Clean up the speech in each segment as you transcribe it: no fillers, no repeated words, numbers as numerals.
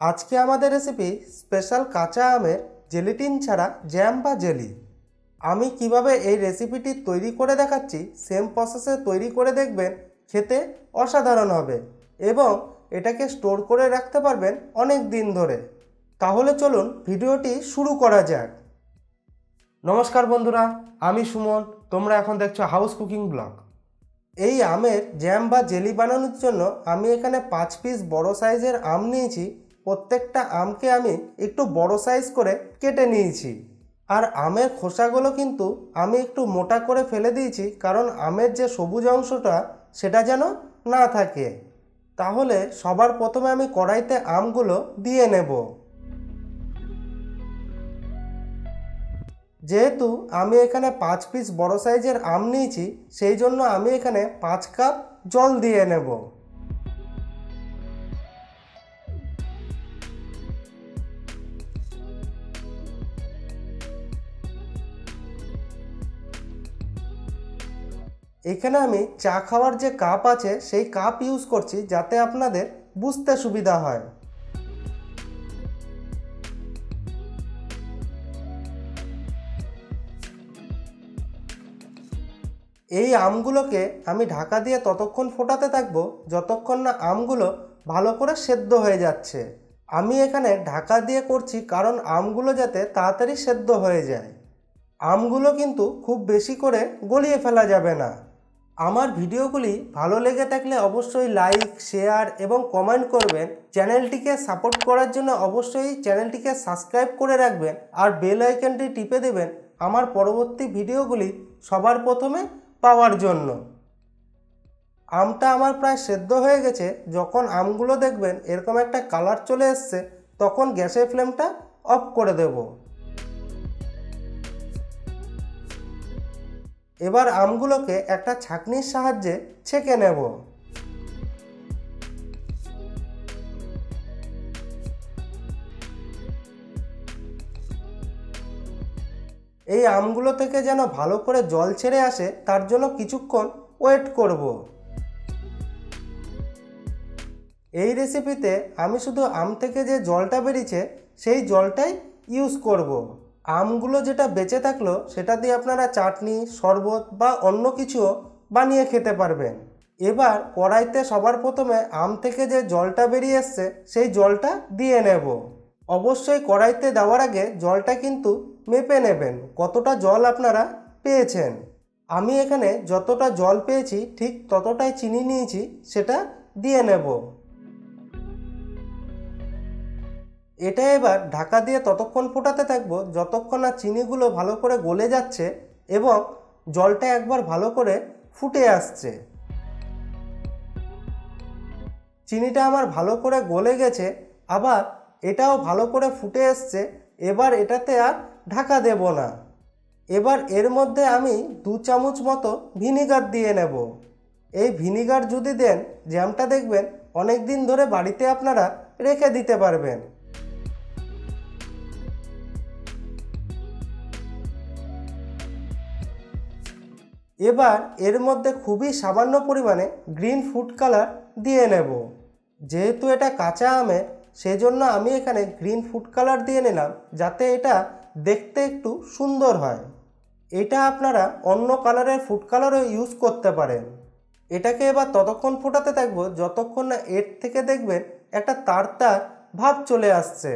আজকে আমাদের recipe special কাঁচা আমের জেলেটিন ছাড়া জ্যাম বা জেলি। আমি কিভাবে এই রেসিপিটি তৈরি করে দেখাচ্ছি সেম প্রসেসে তৈরি করে দেখবেন, খেতে অসাধারণ হবে এবং এটাকে স্টোর করে রাখতে পারবেন অনেক দিন ধরে। তাহলে চলুন ভিডিওটি শুরু করা যাক। নমস্কার বন্ধুরা, আমি সুমন, তোমরা এখন দেখছো হাউস কুকিং ব্লগ। এই আমের জ্যাম বা জেলি বানানোর জন্য আমি এখানে 5 পিস বড় সাইজের আম নিয়েছি। প্রত্যেকটা আমকে আমি একটু বড় সাইজ করে কেটে নিয়েছি। আর আমের খোসাগুলো কিন্তু আমি একটু মোটা করে ফেলে দিয়েছি, কারণ আমের যে সবুজ অংশটা সেটা যেন না থাকে। তাহলে সবার প্রথমে আমি কড়াইতে আমগুলো দিয়ে নেব। যেহেতু আমি এখানে 5 পিস বড় সাইজের আম নিয়েছি, সেই জন্য আমি এখানে 5 কাপ জল দিয়ে নেব। এখানে আমি চা খাওয়ার যে কাপ আছে সেই কাপ ইউজ করছি, যাতে আপনাদের বুঝতে সুবিধা হয়। এই আমগুলোকে আমি ঢাকা দিয়ে ততক্ষণ ফোটাতে থাকবো যতক্ষণ না আমগুলো ভালো করে সেদ্ধ হয়ে যাচ্ছে। আমি এখানে ঢাকা দিয়ে করছি কারণ আমগুলো যাতে তাড়াতাড়ি সেদ্ধ হয়ে যায়। আমগুলো কিন্তু খুব বেশি করে গলিয়ে ফেলা যাবে না। আমার ভিডিওগুলি ভালো লেগে থাকলে অবশ্যই লাইক, শেয়ার এবং কমেন্ট করবেন। চ্যানেলটিকে সাপোর্ট করার জন্য অবশ্যই চ্যানেলটিকে সাবস্ক্রাইব করে রাখবেন আর বেল আইকনটি টিপে দেবেন আমার পরবর্তী ভিডিওগুলি সবার প্রথমে পাওয়ার জন্য। আমটা আমার প্রায় সেদ্ধ হয়ে গেছে। যখন আমগুলো দেখবেন এরকম একটা কালার চলে এসছে, তখন গ্যাসের ফ্লেমটা অফ করে দেব। এবার আমগুলোকে একটা ছাঁকনির সাহায্যে ছেঁকে নেব। এই আমগুলো থেকে যেন ভালো করে জল ছেড়ে আসে, তার জন্য কিছুক্ষণ ওয়েট করব। এই রেসিপিতে আমি শুধু আম থেকে যে জলটা বেরিয়েছে সেই জলটাই ইউজ করব। আমগুলো যেটা বেঁচে থাকলো সেটা দিয়ে আপনারা চাটনি, শরবত বা অন্য কিছুও বানিয়ে খেতে পারবেন। এবার কড়াইতে সবার প্রথমে আম থেকে যে জলটা বেরিয়ে এসছে সেই জলটা দিয়ে নেব। অবশ্যই কড়াইতে দেওয়ার আগে জলটা কিন্তু মেপে নেবেন কতটা জল আপনারা পেয়েছেন। আমি এখানে যতটা জল পেয়েছি ঠিক ততটাই চিনি নিয়েছি, সেটা দিয়ে নেব। এটা এবার ঢাকা দিয়ে ততক্ষণ ফোটাতে থাকবো যতক্ষণ না চিনিগুলো ভালো করে গলে যাচ্ছে এবং জলটা একবার ভালো করে ফুটে আসছে। চিনিটা আমার ভালো করে গলে গেছে, আবার এটাও ভালো করে ফুটে এসছে। এবার এটাতে আর ঢাকা দেব না। এবার এর মধ্যে আমি 2 চামচ মতো ভিনিগার দিয়ে নেব। এই ভিনিগার যদি দেন, জ্যামটা দেখবেন অনেক দিন ধরে বাড়িতে আপনারা রেখে দিতে পারবেন। এবার এর মধ্যে খুবই সামান্য পরিমাণে গ্রিন ফুড কালার দিয়ে নেব। যেহেতু এটা কাঁচা আমের, সেজন্য আমি এখানে গ্রিন ফুড কালার দিয়ে নিলাম, যাতে এটা দেখতে একটু সুন্দর হয়। এটা আপনারা অন্য কালারের ফুড কালারও ইউজ করতে পারেন। এটাকে এবার ততক্ষণ ফোটাতে থাকবো যতক্ষণ না এর থেকে দেখবেন একটা তার তার ভাব চলে আসছে।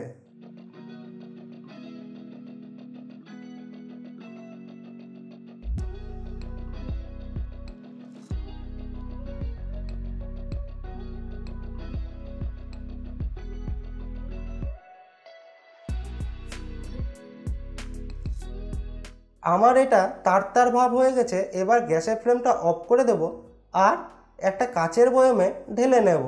আমার এটা তার তার ভাব হয়ে গেছে। এবার গ্যাসের ফ্লেমটা অফ করে দেব আর একটা কাচের বয়মে ঢেলে নেব।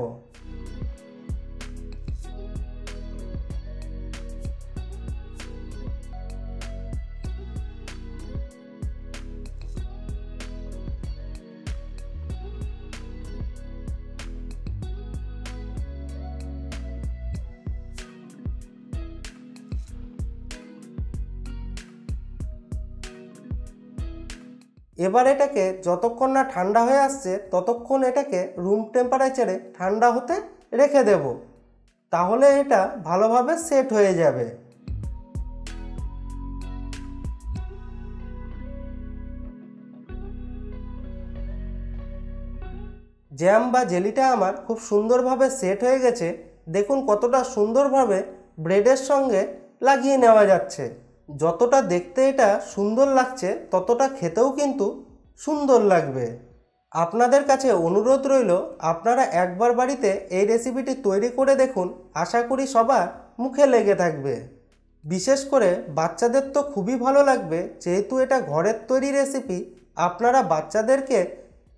এবার এটাকে যতক্ষণ না ঠান্ডা হয়ে আসছে ততক্ষণ এটাকে রুম টেম্পারেচারে ঠান্ডা হতে রেখে দেব। তাহলে এটা ভালোভাবে সেট হয়ে যাবে। জ্যাম বা জেলিটা আমার খুব সুন্দরভাবে সেট হয়ে গেছে। দেখুন কতটা সুন্দরভাবে ব্রেডের সঙ্গে লাগিয়ে নেওয়া যাচ্ছে। যতটা দেখতে এটা সুন্দর লাগছে ততটা খেতেও কিন্তু সুন্দর লাগবে। আপনাদের কাছে অনুরোধ রইল, আপনারা একবার বাড়িতে এই রেসিপিটি তৈরি করে দেখুন। আশা করি সবার মুখে লেগে থাকবে। বিশেষ করে বাচ্চাদের তো খুবই ভালো লাগবে, যেহেতু এটা ঘরের তৈরি রেসিপি। আপনারা বাচ্চাদেরকে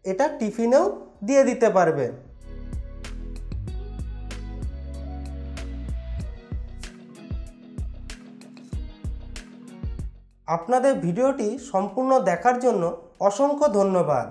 এটা টিফিনেও দিয়ে দিতে পারবেন। আপনাদের ভিডিওটি সম্পূর্ণ দেখার জন্য অসংখ্য ধন্যবাদ।